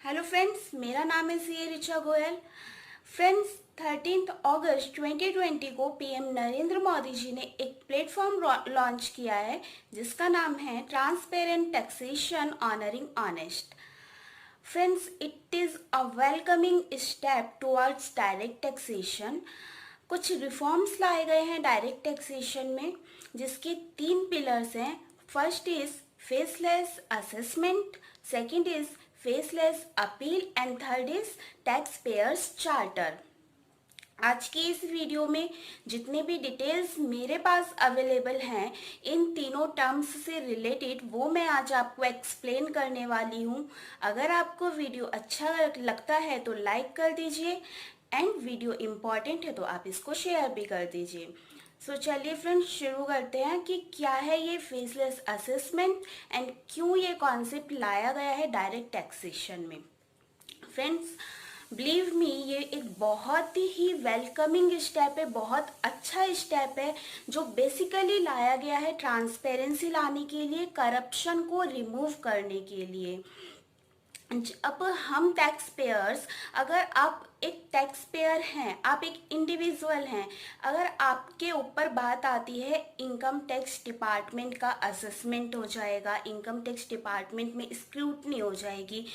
Hello friends, मेरा नाम है सी ऋचा गोयल। फ्रेंड्स, 13 अगस्त 2020 को पीएम नरेंद्र मोदी जी ने एक प्लेटफॉर्म लॉन्च किया है जिसका नाम है transparent taxation honouring honest. Friends, it is a welcoming step towards direct taxation. कुछ रिफॉर्म्स लाए गए हैं डायरेक्ट टैक्सेशन में जिसके 3 पिलर्स हैं। First is faceless assessment, second is faceless appeal and third is tax payers charter. आज की इस वीडियो में जितने भी डिटेल्स मेरे पास अवेलेबल हैं इन तीनों टर्म्स से रिलेटेड वो मैं आज आपको एक्सप्लेन करने वाली हूँ। अगर आपको वीडियो अच्छा लगता है तो लाइक कर दीजिए एंड वीडियो इम्पॉर्टेंट है तो आप इसको शेयर भी कर दीजिए। सो चलिए फ्रेंड्स, शुरू करते हैं कि क्या है ये फेसलेस असेसमेंट एंड क्यों ये कॉन्सेप्ट लाया गया है डायरेक्ट टैक्सेशन में। फ्रेंड्स, बिलीव मी, ये एक बहुत ही वेलकमिंग स्टेप है, बहुत अच्छा स्टेप है जो बेसिकली लाया गया है ट्रांसपेरेंसी लाने के लिए, करप्शन को रिमूव करने के लिए। अब हम टैक्स पेयर्स, अगर आप एक टैक्स पेयर हैं, आप एक इंडिविजुअल हैं, अगर आपके ऊपर बात आती है इनकम टैक्स डिपार्टमेंट का असेसमेंट हो जाएगा, इनकम टैक्स डिपार्टमेंट में स्क्रूटनी हो जाएगी,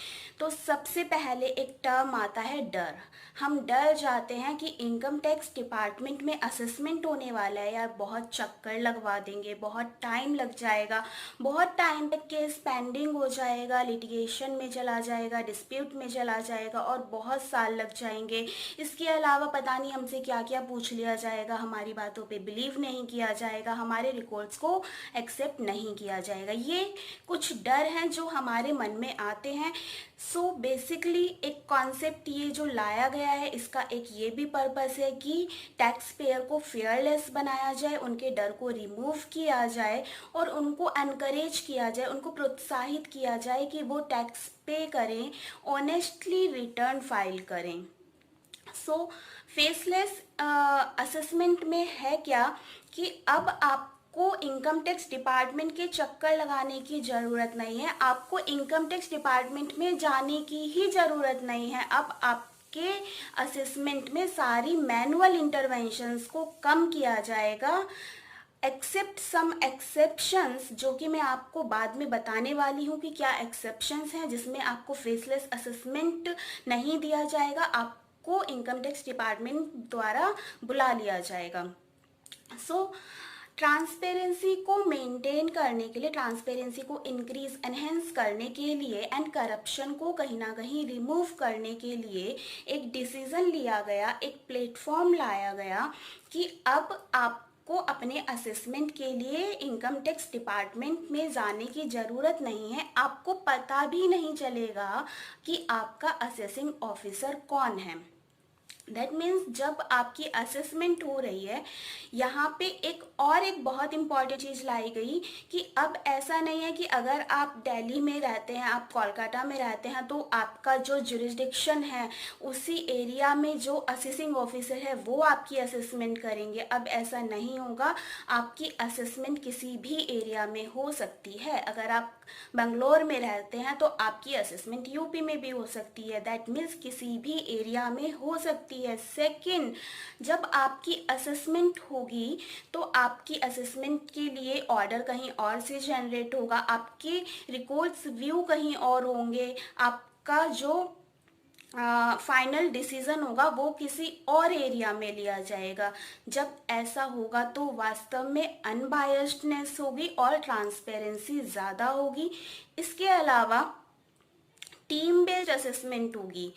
तो सबसे पहले एक टर्म आता है डर। हम डर जाते हैं कि इनकम टैक्स डिपार्टमेंट में असेसमेंट होने वाला है, यार बहुत चक्कर लगवा देंगे, बहुत टाइम लग जाएगा, बहुत टाइम तक केस पेंडिंग हो जाएगा, लिटिगेशन में चला जाएगा, डिस्प्यूट में चला जाएगा और बहुत साल लग जाएंगे। इसके अलावा पता नहीं हमसे क्या क्या पूछ लिया जाएगा, हमारी बातों पे बिलीव नहीं किया जाएगा, हमारे रिकॉर्ड्स को एक्सेप्ट नहीं किया जाएगा। ये कुछ डर हैं जो हमारे मन में आते हैं। सो बेसिकली एक कॉन्सेप्ट ये जो लाया गया है इसका एक ये भी पर्पस है कि टैक्स पेयर को फेयरलेस बनाया जाए, उनके डर को रिमूव किया जाए और उनको एनकरेज किया जाए, उनको प्रोत्साहित किया जाए कि वो टैक्स पे करें, ऑनेस्टली रिटर्न फाइल करें। सो फेसलेस असेसमेंट में है क्या कि अब आपको इनकम टैक्स डिपार्टमेंट के चक्कर लगाने की ज़रूरत नहीं है, आपको इनकम टैक्स डिपार्टमेंट में जाने की ही ज़रूरत नहीं है। अब आपके असेसमेंट में सारी मैनुअल इंटरवेंशंस को कम किया जाएगा, एक्सेप्ट सम एक्सेप्शंस, जो कि मैं आपको बाद में बताने वाली हूँ कि क्या एक्सेप्शंस हैं जिसमें आपको फेसलेस असेसमेंट नहीं दिया जाएगा, आपको इनकम टैक्स डिपार्टमेंट द्वारा बुला लिया जाएगा। सो ट्रांसपेरेंसी को मेंटेन करने के लिए, ट्रांसपेरेंसी को इंक्रीज एनहेंस करने के लिए एंड करप्शन को कहीं ना कहीं रिमूव करने के लिए एक डिसीजन लिया गया, एक प्लेटफॉर्म लाया गया कि अब आप को अपने असेसमेंट के लिए इनकम टैक्स डिपार्टमेंट में जाने की ज़रूरत नहीं है। आपको पता भी नहीं चलेगा कि आपका असेसिंग ऑफिसर कौन है। दैट मीन्स जब आपकी असेसमेंट हो रही है, यहाँ पे एक बहुत इंपॉर्टेंट चीज़ लाई गई कि अब ऐसा नहीं है कि अगर आप दिल्ली में रहते हैं, आप कोलकाता में रहते हैं तो आपका जो जुरिस्डिक्शन है उसी एरिया में जो असेसिंग ऑफिसर है वो आपकी असेसमेंट करेंगे। अब ऐसा नहीं होगा, आपकी असेसमेंट किसी भी एरिया में हो सकती है। अगर आप बंगलोर में रहते हैं तो आपकी असेसमेंट यूपी में भी हो सकती है। दैट मीन्स किसी भी एरिया में हो सकती है। सेकंड, जब आपकी असेसमेंट होगी तो आपकी असेसमेंट के लिए ऑर्डर कहीं और से जनरेट होगा, आपके रिकॉर्ड्स व्यू कहीं और होंगे, आपका जो फाइनल डिसीजन होगा वो किसी और एरिया में लिया जाएगा। जब ऐसा होगा तो वास्तव में अनबायस्डनेस होगी और ट्रांसपेरेंसी ज़्यादा होगी। इसके अलावा टीम बेस्ड असेसमेंट होगी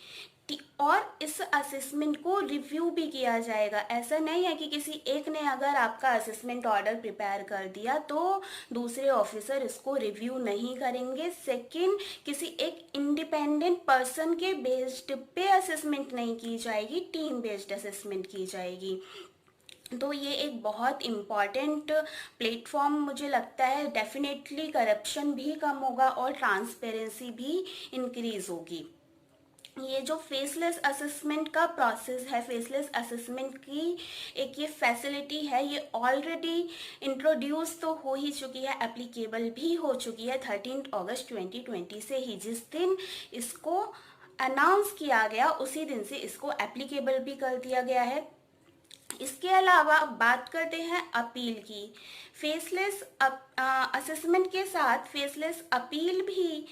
और इस असेसमेंट को रिव्यू भी किया जाएगा। ऐसा नहीं है कि किसी एक ने अगर आपका असेसमेंट ऑर्डर प्रिपेयर कर दिया तो दूसरे ऑफिसर इसको रिव्यू नहीं करेंगे। सेकंड, किसी एक इंडिपेंडेंट पर्सन के बेस्ड पे असेसमेंट नहीं की जाएगी, टीम बेस्ड असेसमेंट की जाएगी। तो ये एक बहुत इम्पॉर्टेंट प्लेटफॉर्म मुझे लगता है। डेफिनेटली करप्शन भी कम होगा और ट्रांसपेरेंसी भी इंक्रीज होगी। ये जो फेसलेस असेसमेंट का प्रोसेस है, फेसलेस असेसमेंट की एक ये फैसिलिटी है, ये ऑलरेडी इंट्रोड्यूस तो हो ही चुकी है, एप्लीकेबल भी हो चुकी है 13 अगस्त 2020 से ही, जिस दिन इसको अनाउंस किया गया उसी दिन से इसको एप्लीकेबल भी कर दिया गया है। इसके अलावा बात करते हैं अपील की। फेसलेस असेसमेंट के साथ फेसलेस अपील भी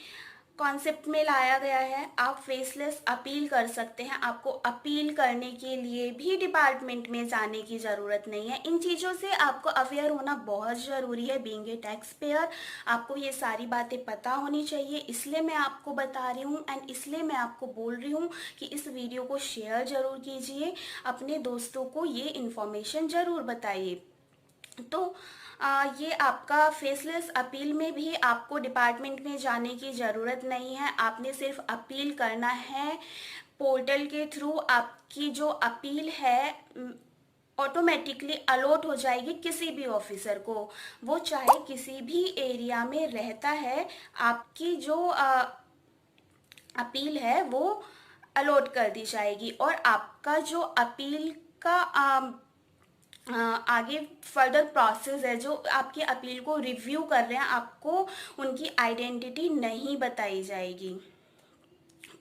कॉन्सेप्ट में लाया गया है। आप फेसलेस अपील कर सकते हैं, आपको अपील करने के लिए भी डिपार्टमेंट में जाने की ज़रूरत नहीं है। इन चीज़ों से आपको अवेयर होना बहुत ज़रूरी है। बीइंग ए टैक्स पेयर आपको ये सारी बातें पता होनी चाहिए, इसलिए मैं आपको बता रही हूँ एंड इसलिए मैं आपको बोल रही हूँ कि इस वीडियो को शेयर ज़रूर कीजिए, अपने दोस्तों को ये इन्फॉर्मेशन ज़रूर बताइए। तो ये आपका फेसलेस अपील में भी आपको डिपार्टमेंट में जाने की ज़रूरत नहीं है। आपने सिर्फ अपील करना है पोर्टल के थ्रू। आपकी जो अपील है ऑटोमेटिकली अलॉट हो जाएगी किसी भी ऑफिसर को, वो चाहे किसी भी एरिया में रहता है। आपकी जो अपील है वो अलॉट कर दी जाएगी और आपका जो अपील का आगे फर्दर प्रोसेस है, जो आपकी अपील को रिव्यू कर रहे हैं, आपको उनकी आइडेंटिटी नहीं बताई जाएगी।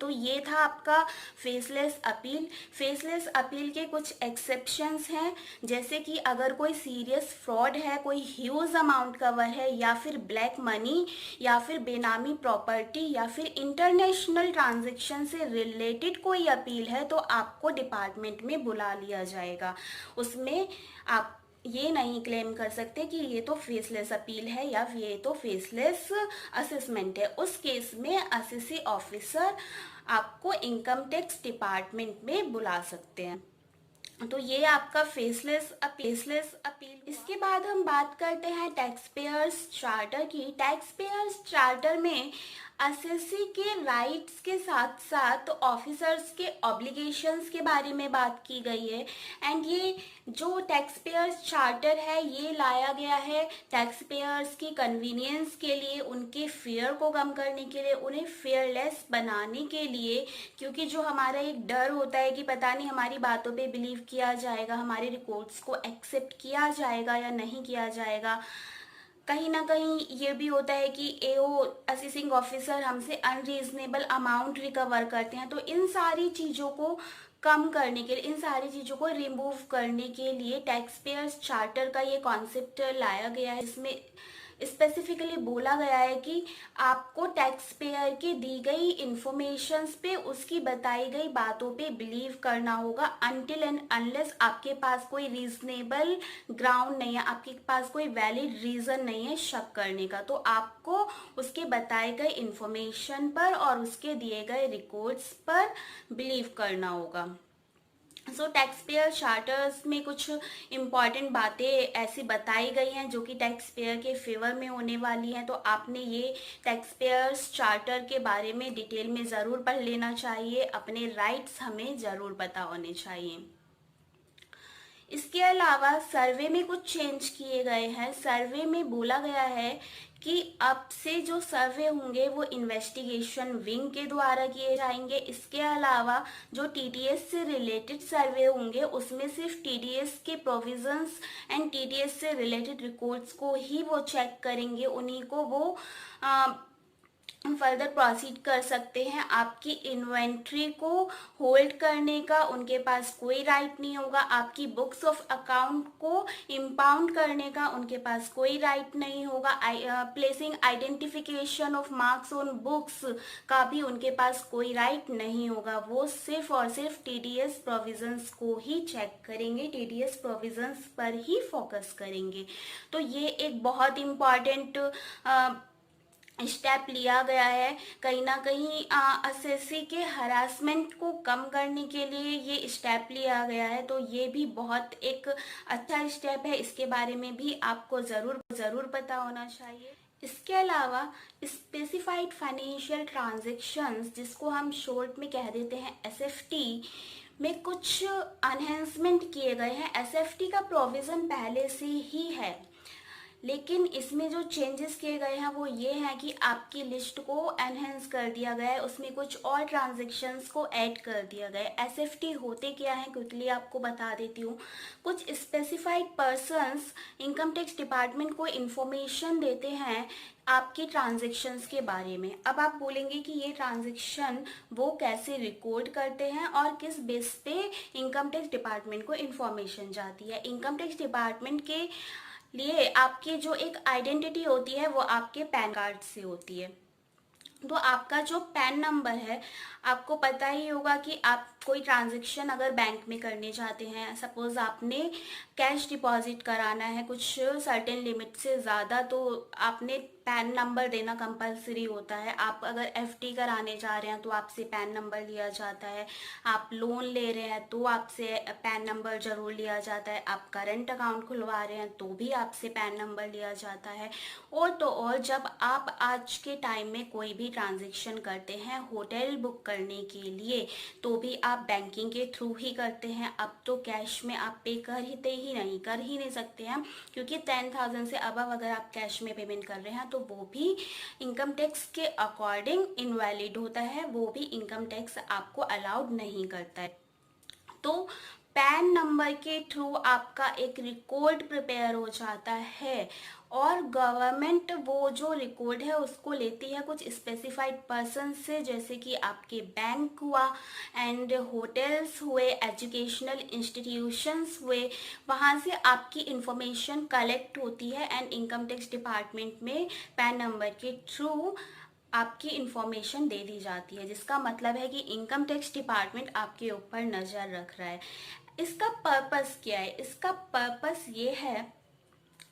तो ये था आपका फेसलेस अपील। फेसलेस अपील के कुछ एक्सेप्शंस हैं, जैसे कि अगर कोई सीरियस फ्रॉड है, कोई ह्यूज अमाउंट कवर है, या फिर ब्लैक मनी, या फिर बेनामी प्रॉपर्टी, या फिर इंटरनेशनल ट्रांजैक्शन से रिलेटेड कोई अपील है, तो आपको डिपार्टमेंट में बुला लिया जाएगा। उसमें आप ये नहीं क्लेम कर सकते कि ये तो फेसलेस अपील है या ये तो फेसलेस असेसमेंट है। उस केस में असेसी ऑफिसर आपको इनकम टैक्स डिपार्टमेंट में बुला सकते हैं। तो ये आपका फेसलेस अपील। इसके बाद हम बात करते हैं टैक्स पेयर्स चार्टर की। टैक्स पेयर्स चार्टर में असेसी के राइट्स के साथ साथ ऑफिसर्स के ऑब्लिगेशंस के बारे में बात की गई है। एंड ये जो टैक्स पेयर्स चार्टर है ये लाया गया है टैक्स पेयर्स की कन्वीनियंस के लिए, उनके फेयर को कम करने के लिए, उन्हें फेयरलेस बनाने के लिए। क्योंकि जो हमारा एक डर होता है कि पता नहीं हमारी बातों पे बिलीव किया जाएगा, हमारे रिकॉर्ड्स को एक्सेप्ट किया जाएगा या नहीं किया जाएगा, कहीं ना कहीं ये भी होता है कि एओ असेसिंग ऑफिसर हमसे अनरीजनेबल अमाउंट रिकवर करते हैं। तो इन सारी चीज़ों को कम करने के लिए, इन सारी चीज़ों को रिमूव करने के लिए टैक्स पेयर्स चार्टर का ये कॉन्सेप्ट लाया गया है। इसमें स्पेसिफिकली बोला गया है कि आपको टैक्स पेयर की दी गई इंफॉर्मेशंस पे, उसकी बताई गई बातों पे बिलीव करना होगा अनटिल एंड अनलेस आपके पास कोई रीजनेबल ग्राउंड नहीं है, आपके पास कोई वैलिड रीजन नहीं है शक करने का। तो आपको उसके बताए गए इंफॉर्मेशन पर और उसके दिए गए रिकॉर्ड्स पर बिलीव करना होगा। सो टैक्स पेयर चार्टर्स में कुछ इम्पॉर्टेंट बातें ऐसी बताई गई हैं जो कि टैक्स पेयर के फेवर में होने वाली हैं। तो आपने ये टैक्स पेयर्स चार्टर के बारे में डिटेल में ज़रूर पढ़ लेना चाहिए, अपने राइट्स हमें ज़रूर पता होने चाहिए। इसके अलावा सर्वे में कुछ चेंज किए गए हैं। सर्वे में बोला गया है कि अब से जो सर्वे होंगे वो इन्वेस्टिगेशन विंग के द्वारा किए जाएंगे। इसके अलावा जो टीडीएस से रिलेटेड सर्वे होंगे उसमें सिर्फ टीडीएस के प्रोविजंस एंड टीडीएस से रिलेटेड रिकॉर्ड्स को ही वो चेक करेंगे, उन्हीं को वो फर्दर प्रोसीड कर सकते हैं। आपकी इन्वेंट्री को होल्ड करने का उनके पास कोई राइट नहीं होगा। आपकी बुक्स ऑफ अकाउंट को इम्पाउंड करने का उनके पास कोई राइट नहीं होगा। Placing identification of marks on books का भी उनके पास कोई राइट नहीं होगा। वो सिर्फ और सिर्फ टीडीएस प्रोविजंस को ही चेक करेंगे, टीडीएस प्रोविजंस पर ही फोकस करेंगे। तो ये एक बहुत इम्पॉर्टेंट स्टेप लिया गया है। कहीं ना कहीं असेसी के हरासमेंट को कम करने के लिए ये स्टेप लिया गया है। तो ये भी बहुत एक अच्छा स्टेप है, इसके बारे में भी आपको ज़रूर पता होना चाहिए। इसके अलावा स्पेसिफाइड फाइनेंशियल ट्रांजैक्शंस, जिसको हम शॉर्ट में कह देते हैं एसएफटी, में कुछ अनहेंसमेंट किए गए हैं। एसएफटी का प्रोविज़न पहले से ही है, लेकिन इसमें जो चेंजेस किए गए हैं वो ये हैं कि आपकी लिस्ट को एनहेंस कर दिया गया है, उसमें कुछ और ट्रांजैक्शंस को ऐड कर दिया गया है। एसएफटी होते क्या है क्विकली आपको बता देती हूँ। कुछ specified persons income tax department को इन्फॉर्मेशन देते हैं आपके ट्रांजैक्शंस के बारे में। अब आप बोलेंगे कि ये ट्रांजैक्शन वो कैसे रिकॉर्ड करते हैं और किस बेस पे इनकम टैक्स डिपार्टमेंट को इन्फॉर्मेशन जाती है। इनकम टैक्स डिपार्टमेंट के लिए आपकी जो एक आइडेंटिटी होती है वो आपके पैन कार्ड से होती है। तो आपका जो पैन नंबर है, आपको पता ही होगा कि आप कोई ट्रांजैक्शन अगर बैंक में करने चाहते हैं, सपोज आपने कैश डिपॉजिट कराना है कुछ सर्टेन लिमिट से ज़्यादा, तो आपने पैन नंबर देना कंपलसरी होता है। आप अगर एफडी कराने जा रहे हैं तो आपसे पैन नंबर लिया जाता है। आप लोन ले रहे हैं तो आपसे पैन नंबर जरूर लिया जाता है। आप करंट अकाउंट खुलवा रहे हैं तो भी आपसे पैन नंबर लिया जाता है। और तो और जब आप आज के टाइम में कोई भी ट्रांजैक्शन करते हैं होटल बुक करने के लिए, तो भी आप बैंकिंग के थ्रू ही करते हैं। अब तो कैश में आप पे कर ही नहीं सकते हैं, क्योंकि 10,000 से अबव अगर आप कैश में पेमेंट कर रहे हैं तो वो भी इनकम टैक्स के अकॉर्डिंग इनवैलिड होता है, वो भी इनकम टैक्स आपको अलाउड नहीं करता है। तो पैन नंबर के थ्रू आपका एक रिकॉर्ड प्रिपेयर हो जाता है और गवर्नमेंट वो जो रिकॉर्ड है उसको लेती है कुछ स्पेसिफाइड पर्सन से, जैसे कि आपके बैंक हुआ एंड होटल्स हुए, एजुकेशनल इंस्टीट्यूशंस हुए। वहाँ से आपकी इंफॉर्मेशन कलेक्ट होती है एंड इनकम टैक्स डिपार्टमेंट में पैन नंबर के थ्रू आपकी इंफॉर्मेशन दे दी जाती है, जिसका मतलब है कि इनकम टैक्स डिपार्टमेंट आपके ऊपर नज़र रख रहा है। इसका पर्पस क्या है? इसका पर्पस ये है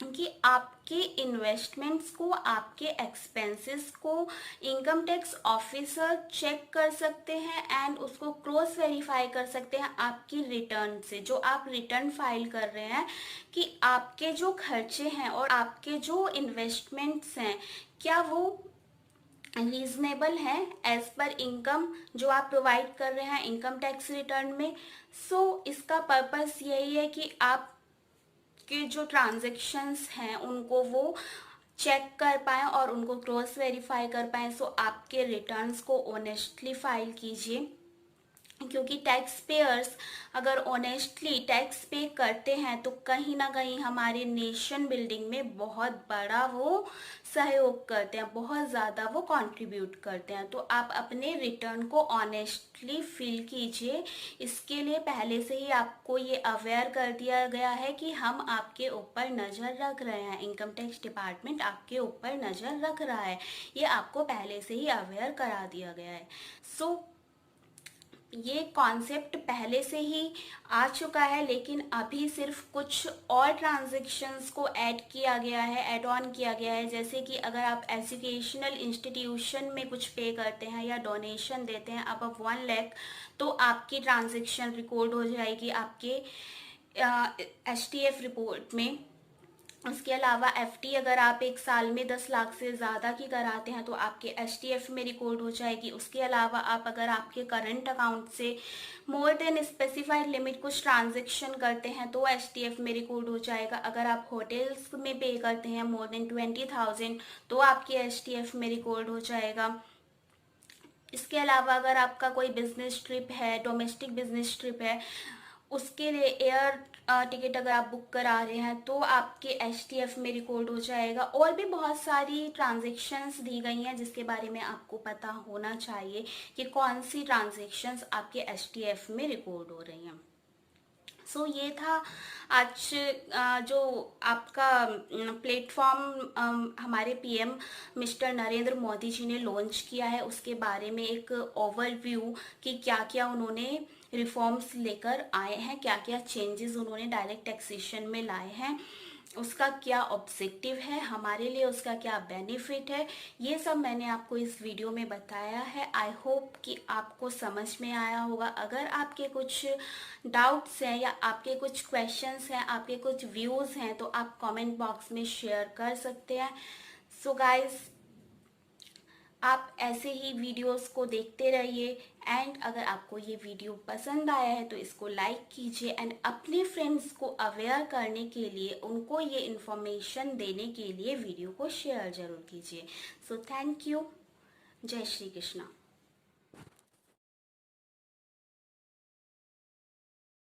कि आपके इन्वेस्टमेंट्स को, आपके एक्सपेंसेस को इनकम टैक्स ऑफिसर चेक कर सकते हैं एंड उसको क्रॉस वेरीफाई कर सकते हैं आपकी रिटर्न से, जो आप रिटर्न फाइल कर रहे हैं, कि आपके जो खर्चे हैं और आपके जो इन्वेस्टमेंट्स हैं क्या वो रीजनेबल है एज पर इनकम जो आप प्रोवाइड कर रहे हैं इनकम टैक्स रिटर्न में। इसका पर्पस यही है कि आप के जो ट्रांजैक्शंस हैं उनको वो चेक कर पाएँ और उनको क्रॉस वेरीफाई कर पाएँ। आपके रिटर्न्स को ऑनेस्टली फाइल कीजिए, क्योंकि टैक्स पेयर्स अगर ऑनेस्टली टैक्स पे करते हैं तो कहीं ना कहीं हमारे नेशन बिल्डिंग में बहुत बड़ा वो सहयोग करते हैं, बहुत ज़्यादा वो कंट्रीब्यूट करते हैं। तो आप अपने रिटर्न को ऑनेस्टली फिल कीजिए। इसके लिए पहले से ही आपको ये अवेयर कर दिया गया है कि हम आपके ऊपर नज़र रख रहे हैं, इनकम टैक्स डिपार्टमेंट आपके ऊपर नज़र रख रहा है, ये आपको पहले से ही अवेयर करा दिया गया है। ये कॉन्सेप्ट पहले से ही आ चुका है, लेकिन अभी सिर्फ कुछ और ट्रांजैक्शंस को ऐड किया गया है, ऐड ऑन किया गया है। जैसे कि अगर आप एजुकेशनल इंस्टीट्यूशन में कुछ पे करते हैं या डोनेशन देते हैं अब 1 लाख, तो आपकी ट्रांजैक्शन रिकॉर्ड हो जाएगी आपके HTF रिपोर्ट में। उसके अलावा एफडी अगर आप एक साल में 10 लाख से ज़्यादा की कराते हैं तो आपके HTF में रिकॉर्ड हो जाएगी। उसके अलावा आप अगर आपके करंट अकाउंट से मोर देन स्पेसिफाइड लिमिट कुछ ट्रांजैक्शन करते हैं तो HTF में रिकॉर्ड हो जाएगा। अगर आप होटल्स में पे करते हैं मोर देन 20,000 तो आपके HTF में रिकॉर्ड हो जाएगा। इसके अलावा अगर आपका कोई बिजनेस ट्रिप है, डोमेस्टिक बिजनेस ट्रिप है, उसके लिए एयर टिकट अगर आप बुक करा रहे हैं तो आपके HTF में रिकॉर्ड हो जाएगा। और भी बहुत सारी ट्रांजैक्शंस दी गई हैं जिसके बारे में आपको पता होना चाहिए कि कौन सी ट्रांजैक्शंस आपके HTF में रिकॉर्ड हो रही हैं। ये था आज जो आपका प्लेटफॉर्म हमारे PM मिस्टर नरेंद्र मोदी जी ने लॉन्च किया है, उसके बारे में एक ओवरव्यू कि क्या क्या उन्होंने रिफॉर्म्स लेकर आए हैं, क्या क्या चेंजेस उन्होंने डायरेक्ट टैक्सेशन में लाए हैं, उसका क्या ऑब्जेक्टिव है हमारे लिए, उसका क्या बेनिफिट है, ये सब मैंने आपको इस वीडियो में बताया है। आई होप कि आपको समझ में आया होगा। अगर आपके कुछ डाउट्स हैं या आपके कुछ क्वेश्चंस हैं, आपके कुछ व्यूज़ हैं, तो आप कमेंट बॉक्स में शेयर कर सकते हैं। सो गाइस, आप ऐसे ही वीडियोस को देखते रहिए। एंड अगर आपको ये वीडियो पसंद आया है तो इसको लाइक कीजिए एंड अपने फ्रेंड्स को अवेयर करने के लिए, उनको ये इन्फॉर्मेशन देने के लिए वीडियो को शेयर जरूर कीजिए। So thank you. जय श्री कृष्णा।